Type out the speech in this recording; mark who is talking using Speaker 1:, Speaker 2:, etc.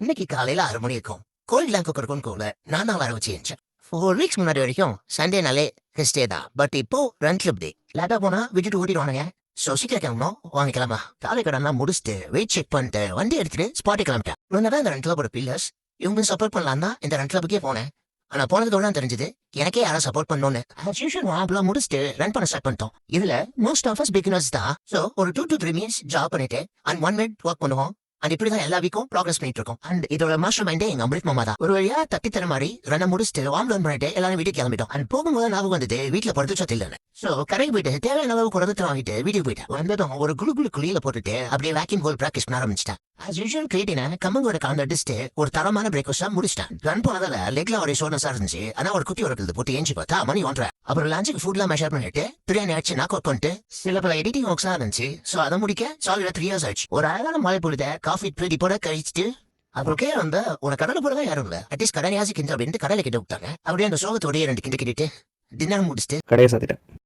Speaker 1: இன்னைக்கு காலையில 6 மணி இருக்கும். கோயில்லாம் குக்கருக்கும் கூட நான் தான் வர வச்சு இருந்துச்சேன். 4 வீக்ஸ் முன்னாடி வரைக்கும் சண்டேனாலே ரெஸ்டே தான். பட் இப்போ ரன் கிளப் டே. லேட்டா போனா விட்டுட்டு ஓடிடுவானுங்க. சோ சீக்கிரம் கிளம்பணும். வாங்க கிளம்பா. காலை கடன்லாம் முடிச்சுட்டு வெயிட் செக் பண்ணிட்டு வண்டி எடுத்துட்டு ஸ்பாட்டை கிளம்பிட்டேன். இவங்க இந்த ரன் கிளப்போட பில்லர்ஸ். இவங்க சப்போர்ட் பண்ணலாம் தான் இந்த ரன் கிளப்புக்கே போனேன். ஆனா போனதோட தான் தெரிஞ்சது எனக்கே யாரும் சப்போர்ட் பண்ணணும்னு. ஆப்லாம் முடிச்சுட்டு ரன் பண்ண ஸ்டார்ட் பண்ணிட்டோம். இதுல மோஸ்ட் ஆஃப் அஸ் பிகினர்ஸ் தான். சோ ஒரு 2 to 3 மினிட்ஸ் ஜாப் பண்ணிட்டு அண்ட் 1 மினிட் ஒர்க் பண்ணுவோம். அண்ட் இப்படிதான் எல்லா வீக்கும் ப்ராக்ரஸ் பண்ணிட்டு இருக்கோம். அண்ட் இதோட மாஸ்டர் மைண்டே எங்க அமிர்த் மாமா தான். ஒரு வழியா தர மாதிரி ரன் முடிச்சுட்டு வார்ம் டவுன் பண்ணிட்டு எல்லாரும் வீட்டுக்கு கிளம்பிட்டோம். அண்ட் போகும்போது ஞாபகம் வந்துட்டு வீட்டுல படுத்து சத்து இல்லைன்னு. சோ கரைக்கு போயிட்டு தேவையான அளவு குடத்தை வாங்கிட்டு வீட்டுக்கு போயிட்டேன். வந்ததும் ஒரு குழு குழியில போட்டுட்டு அப்படியே வேக்கிங் கோல் பிராக்டிஸ் பண்ண ஆரம்பிச்சிட்டேன். as usual கிரியேட்டின கம்மங்கோட கலந்து அடிச்சுட்டு ஒரு தரமான பிரேக்ஃபாஸ்டா முடிச்சிட்டேன். ரன் போனதால லெக்ல ஒரு சோர்னஸா இருந்துச்சு. ஆனா ஒரு குட்டி ஒரு போட்டு ஏஞ்சி பார்த்தா மணி 1:30. அப்புறம் லஞ்சுக்கு ஃபுட்லாம் மெஷர் பண்ணிட்டு பிரியாணி ஆச்சு நாக் அவுட் பண்ணிட்டு சில பல எடிட்டிங் ஒர்க்ஸா இருந்துச்சு. சோ அதை முடிக்க சாலிடா 3 இயர்ஸ் ஆச்சு. ஒரு அழகான மழை பொழுத காஃபி ப்ரீடி போட கழிச்சிட்டு அப்புறம் கே வந்தா உனக்கு கடலை போடதான் யாரும் இல்ல. அட்லீஸ்ட் கடை யாசிக்கின்ற அப்படின்ட்டு கடலை கிட்ட விட்டாங்க. அப்படியே அந்த சோகத்தோடய 2 கிட்ட கிட்டிட்டு டின்னர் முடிச்சுட்டு
Speaker 2: கடையை சாத்திட்டேன்.